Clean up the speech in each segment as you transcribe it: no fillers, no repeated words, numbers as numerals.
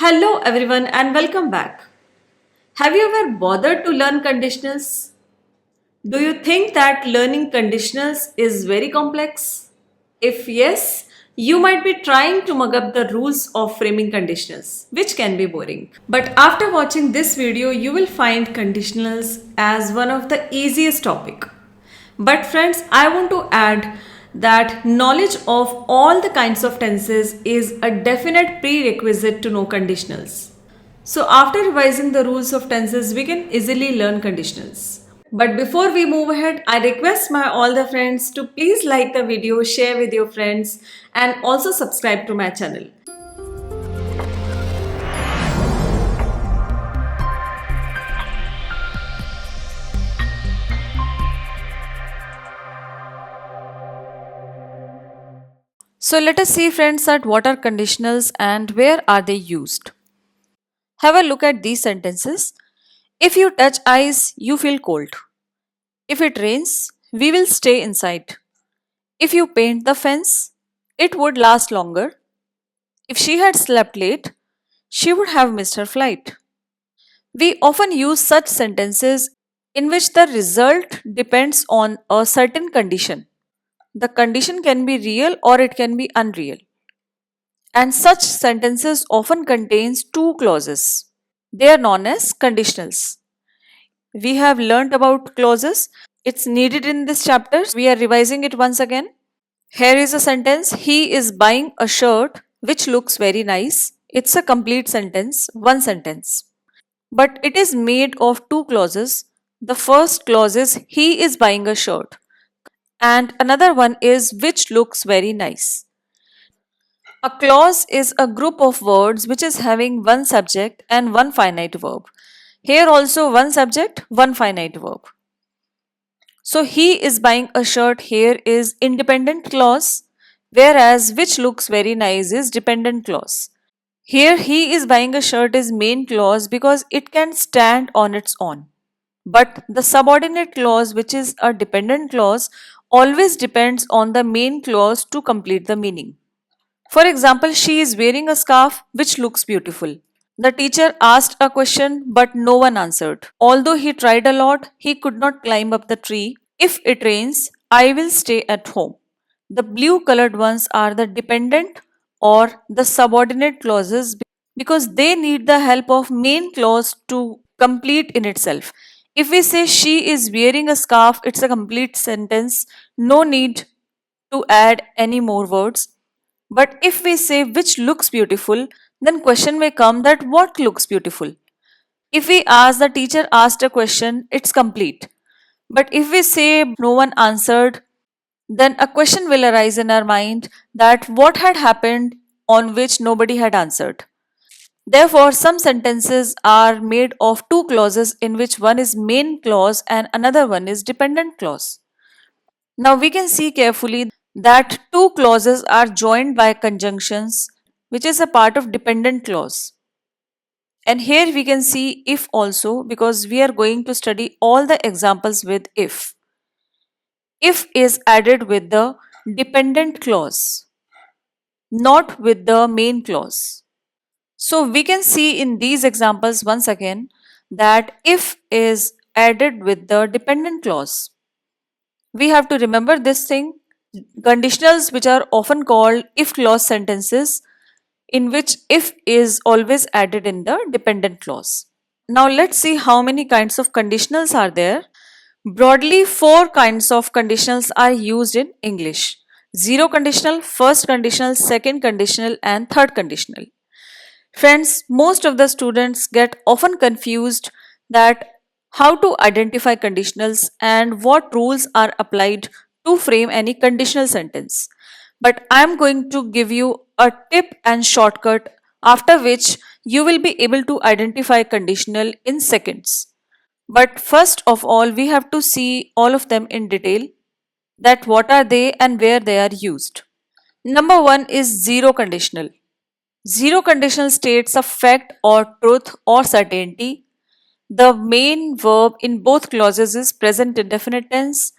Hello, everyone, and welcome back. Have you ever bothered to learn conditionals? Do you think that learning conditionals is very complex? If yes, you might be trying to mug up the rules of framing conditionals, which can be boring. But after watching this video, you will find conditionals as one of the easiest topic. But friends, I want to add that knowledge of all the kinds of tenses is a definite prerequisite to know conditionals. So after revising the rules of tenses, we can easily learn conditionals. But before we move ahead, I request my all the friends to please like the video, share with your friends, and also subscribe to my channel. So let us see friends that what are conditionals and where are they used. Have a look at these sentences. If you touch ice, you feel cold. If it rains, we will stay inside. If you paint the fence, it would last longer. If she had slept late, she would have missed her flight. We often use such sentences in which the result depends on a certain condition. The condition can be real or it can be unreal. And such sentences often contains two clauses. They are known as conditionals. We have learnt about clauses. It's needed in this chapter. We are revising it once again. Here is a sentence. He is buying a shirt which looks very nice. It's a complete sentence, one sentence. But it is made of two clauses. The first clause is he is buying a shirt, and another one is which looks very nice. A clause is a group of words which is having one subject and one finite verb. Here also one subject, one finite verb. So he is buying a shirt here is independent clause, whereas which looks very nice is dependent clause. Here he is buying a shirt is main clause because it can stand on its own. But the subordinate clause, which is a dependent clause, always depends on the main clause to complete the meaning. For example, she is wearing a scarf which looks beautiful. The teacher asked a question but no one answered. Although he tried a lot, he could not climb up the tree. If it rains, I will stay at home. The blue colored ones are the dependent or the subordinate clauses because they need the help of main clause to complete in itself. If we say she is wearing a scarf, it's a complete sentence, no need to add any more words. But if we say which looks beautiful, then question may come that what looks beautiful. If we ask the teacher asked a question, it's complete. But if we say no one answered, then a question will arise in our mind that what had happened on which nobody had answered. Therefore, some sentences are made of two clauses in which one is main clause and another one is dependent clause. Now we can see carefully that two clauses are joined by conjunctions, which is a part of dependent clause. And here we can see if also because we are going to study all the examples with if. If is added with the dependent clause, not with the main clause. So we can see in these examples once again that if is added with the dependent clause. We have to remember this thing. Conditionals which are often called if clause sentences in which if is always added in the dependent clause. Now let's see how many kinds of conditionals are there. Broadly, four kinds of conditionals are used in English. Zero conditional, first conditional, second conditional and third conditional. Friends, most of the students get often confused that how to identify conditionals and what rules are applied to frame any conditional sentence. But I am going to give you a tip and shortcut after which you will be able to identify conditional in seconds. But first of all, we have to see all of them in detail, that what are they and where they are used. Number one is zero conditional. Zero conditional states a fact or truth or certainty. The main verb in both clauses is present indefinite tense,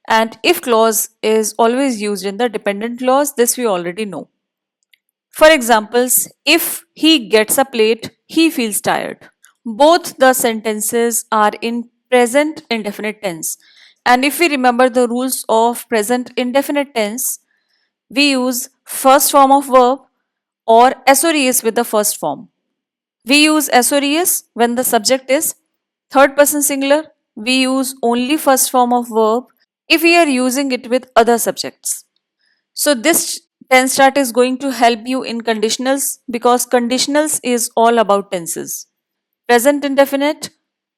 and if clause is always used in the dependent clause. This we already know. For examples, if he gets a plate, he feels tired. Both the sentences are in present indefinite tense. And if we remember the rules of present indefinite tense, we use first form of verb or SORES with the first form. We use SORES when the subject is third person singular. We use only first form of verb if we are using it with other subjects. So this tense chart is going to help you in conditionals because conditionals is all about tenses. Present indefinite,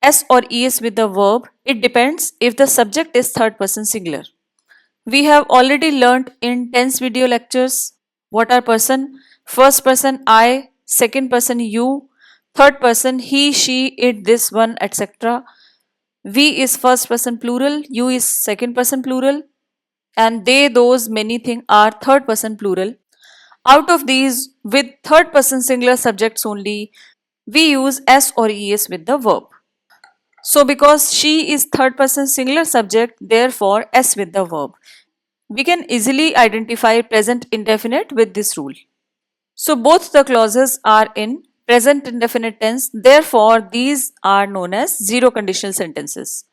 S or ES with the verb, it depends if the subject is third person singular. We have already learned in tense video lectures what are person, first person I, second person you, third person he, she, it, this one, etc. We is first person plural, you is second person plural, and they, those, many thing are third person plural. Out of these, with third person singular subjects only, we use S or ES with the verb. So because she is third person singular subject, therefore S with the verb. We can easily identify present indefinite with this rule. So both the clauses are in present indefinite tense, therefore these are known as zero conditional sentences.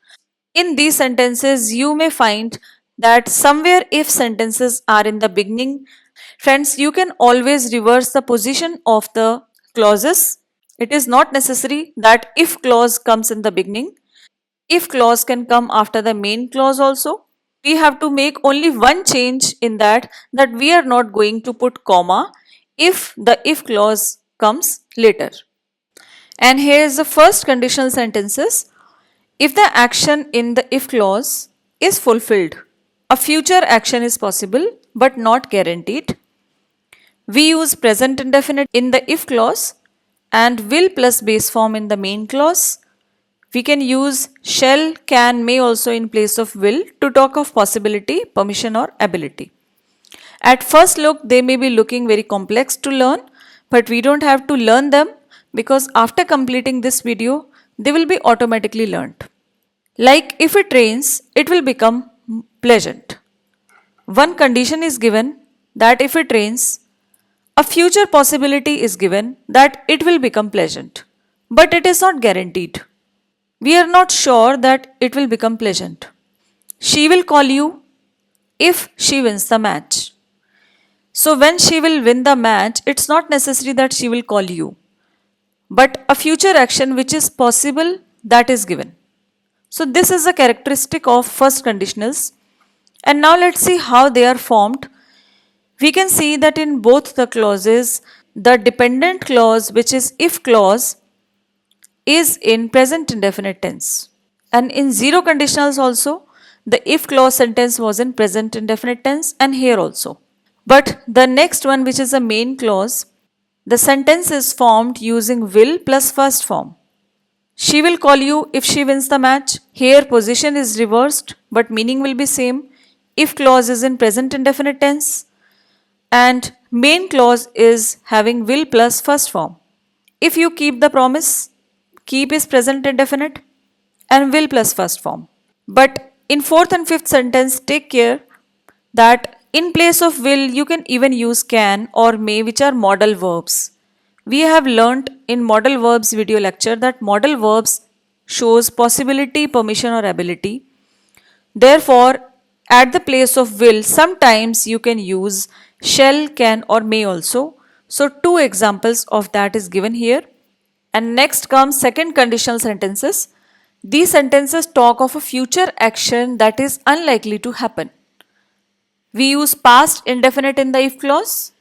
In these sentences, you may find that somewhere if sentences are in the beginning, friends, you can always reverse the position of the clauses. It is not necessary that if clause comes in the beginning. If clause can come after the main clause also. We have to make only one change in that we are not going to put comma if the if clause comes later. And here is the first conditional sentences. If the action in the if clause is fulfilled, a future action is possible but not guaranteed. We use present indefinite in the if clause and will plus base form in the main clause. We can use shall, can, may also in place of will to talk of possibility, permission or ability. At first look, they may be looking very complex to learn, but we don't have to learn them because after completing this video, they will be automatically learned. Like if it rains, it will become pleasant. One condition is given that if it rains, a future possibility is given that it will become pleasant, but it is not guaranteed. We are not sure that it will become pleasant. She will call you if she wins the match. So, when she will win the match, it's not necessary that she will call you, but a future action which is possible that is given. So, this is a characteristic of first conditionals. And now let's see how they are formed. We can see that in both the clauses, the dependent clause, which is if clause, is in present indefinite tense. And in zero conditionals also, the if clause sentence was in present indefinite tense and here also. But the next one, which is a main clause, the sentence is formed using will plus first form. She will call you if she wins the match. Here position is reversed but meaning will be same. If clause is in present indefinite tense and main clause is having will plus first form. If you keep the promise, keep is present indefinite and will plus first form. But in fourth and fifth sentence, take care that in place of will, you can even use can or may, which are modal verbs. We have learnt in modal verbs video lecture that modal verbs shows possibility, permission or ability. Therefore, at the place of will, sometimes you can use shall, can or may also. So, two examples of that is given here. And next comes second conditional sentences. These sentences talk of a future action that is unlikely to happen. We use past indefinite in the if clause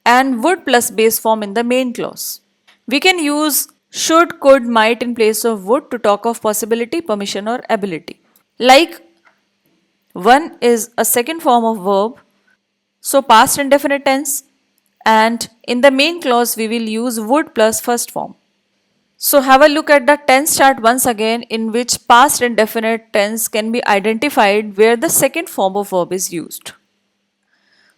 and would plus base form in the main clause. We can use should, could, might in place of would to talk of possibility, permission or ability. Like one is a second form of verb, so past indefinite tense, and in the main clause we will use would plus first form. So have a look at the tense chart once again, in which past indefinite tense can be identified where the second form of verb is used.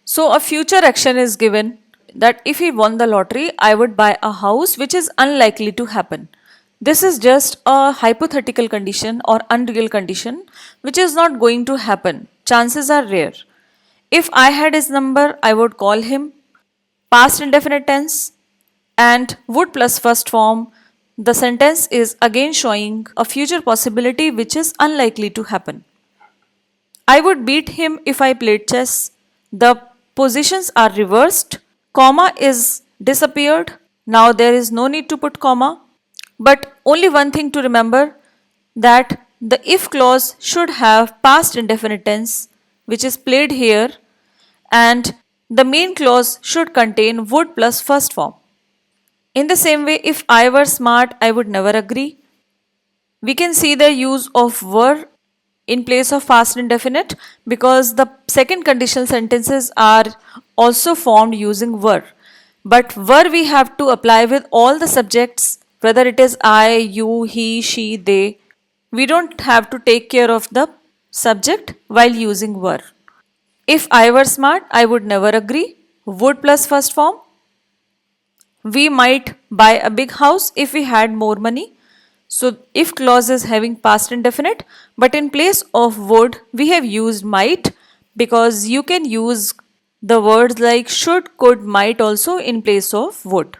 So a future action is given that if he won the lottery, I would buy a house, which is unlikely to happen. This is just a hypothetical condition or unreal condition which is not going to happen. Chances are rare. If I had his number, I would call him. past indefinite tense, and would plus first form, the sentence is again showing a future possibility which is unlikely to happen. I would beat him if I played chess. The positions are reversed. Comma is disappeared. Now there is no need to put comma. But only one thing to remember, that the if clause should have past indefinite tense, which is played here, and the main clause should contain would plus first form. In the same way, if I were smart, I would never agree. We can see the use of were in place of past indefinite because the second conditional sentences are also formed using were. But were we have to apply with all the subjects, whether it is I, you, he, she, they. We don't have to take care of the subject while using were. If I were smart, I would never agree. Would plus first form. We might buy a big house if we had more money. So if clause is having past indefinite, but in place of would, we have used might because you can use the words like should, could, might also in place of would.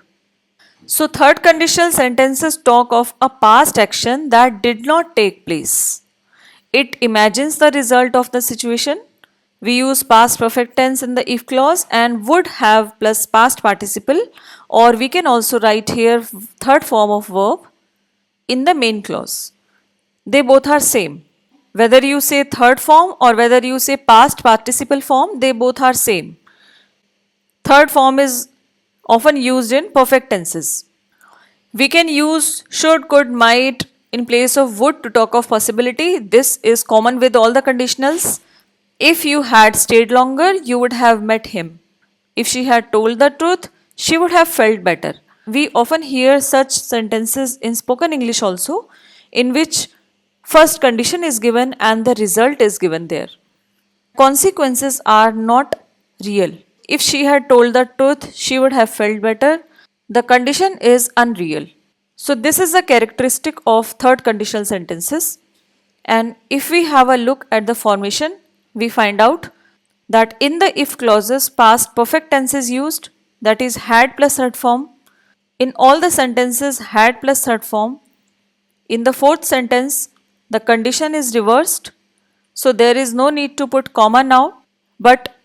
So third conditional sentences talk of a past action that did not take place. It imagines the result of the situation. We use past perfect tense in the if clause and would have plus past participle, or we can also write here third form of verb in the main clause. They both are same. Whether you say third form or whether you say past participle form, they both are same. Third form is often used in perfect tenses. We can use should, could, might in place of would to talk of possibility. This is common with all the conditionals. If you had stayed longer, you would have met him. If she had told the truth, she would have felt better. We often hear such sentences in spoken English also, in which first condition is given and the result is given there. Consequences are not real. If she had told the truth, she would have felt better. The condition is unreal. So, this is a characteristic of third conditional sentences. And if we have a look at the formation, we find out that in the if clauses, past perfect tense is used, that is had plus third form. In all the sentences, had plus third form. In the fourth sentence, the condition is reversed, so there is no need to put comma now, but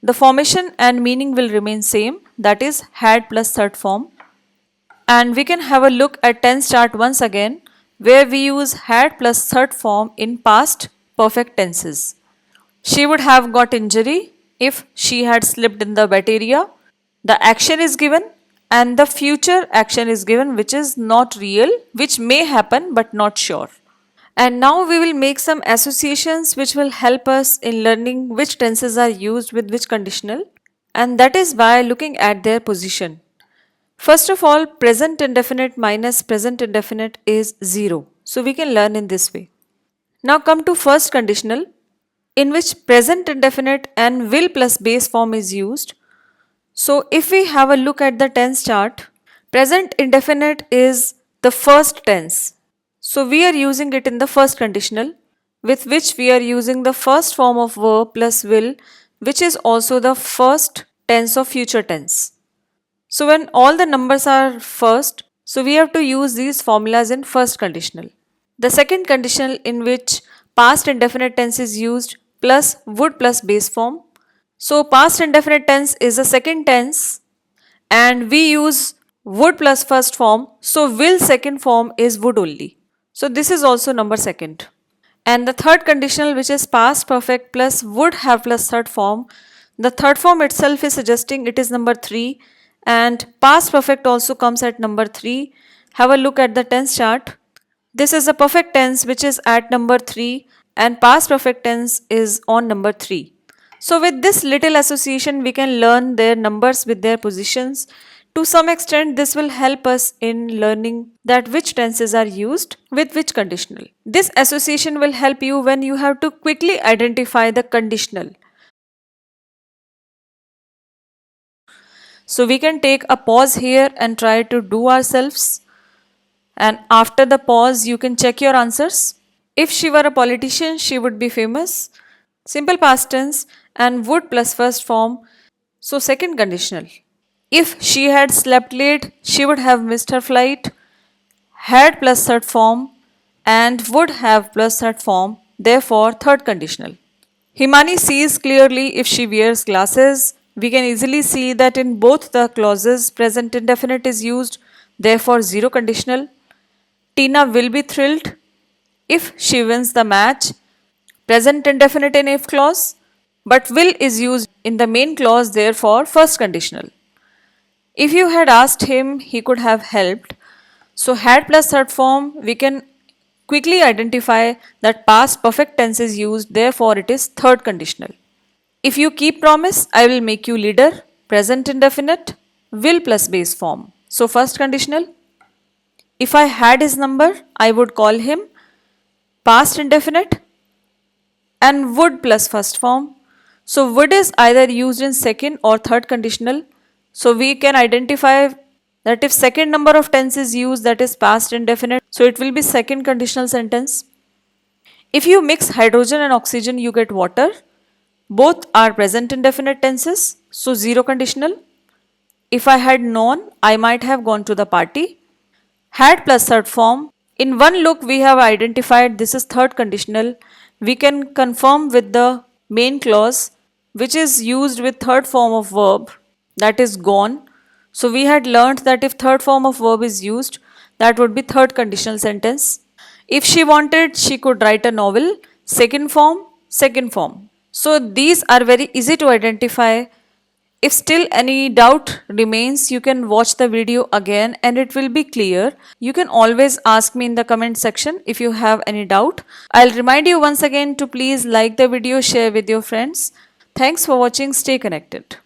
the formation and meaning will remain same, that is had plus third form. And we can have a look at tense chart once again, where we use had plus third form in past perfect tenses. She would have got injury if she had slipped in the wet area. The action is given and the future action is given which is not real, which may happen but not sure. And now we will make some associations which will help us in learning which tenses are used with which conditional, and that is by looking at their position. First of all, present indefinite minus present indefinite is 0. So we can learn in this way. Now come to first conditional, in which present indefinite and will plus base form is used. So if we have a look at the tense chart, present indefinite is the first tense. So we are using it in the first conditional, with which we are using the first form of verb plus will, which is also the first tense of future tense. So when all the numbers are first, so we have to use these formulas in first conditional. The second conditional, in which past indefinite tense is used plus would plus base form. So past indefinite tense is the second tense and we use would plus first form. So will second form is would only. So this is also number second. And the third conditional, which is past perfect plus would have plus third form. The third form itself is suggesting it is number 3 and past perfect also comes at number 3. Have a look at the tense chart. This is a perfect tense which is at number 3 and past perfect tense is on number 3. So with this little association we can learn their numbers with their positions. To some extent this will help us in learning that which tenses are used with which conditional. This association will help you when you have to quickly identify the conditional. So we can take a pause here and try to do ourselves. And after the pause you can check your answers. If she were a politician, she would be famous. Simple past tense and would plus first form. So second conditional. If she had slept late, she would have missed her flight. Had plus third form and would have plus third form, therefore third conditional. Himani sees clearly if she wears glasses. We can easily see that in both the clauses present indefinite is used, therefore zero conditional. Tina will be thrilled if she wins the match, present indefinite in if clause, but will is used in the main clause, therefore first conditional. If you had asked him, he could have helped. So, had plus third form, we can quickly identify that past perfect tense is used, therefore, it is third conditional. If you keep promise, I will make you leader, present indefinite, will plus base form. So, first conditional. If I had his number, I would call him, past indefinite, and would plus first form. So, would is either used in second or third conditional. So, we can identify that if second number of tense is used, that is past indefinite, so it will be second conditional sentence. If you mix hydrogen and oxygen, you get water. Both are present indefinite tenses, so zero conditional. If I had known, I might have gone to the party. Had plus third form. In one look, we have identified this is third conditional. We can confirm with the main clause, which is used with third form of verb, that is gone. So we had learnt that if third form of verb is used, that would be third conditional sentence. If she wanted, she could write a novel, second form, second form. So these are very easy to identify. If still any doubt remains, you can watch the video again and it will be clear. You can always ask me in the comment section if you have any doubt. I'll remind you once again to please like the video, share with your friends. Thanks for watching. Stay connected.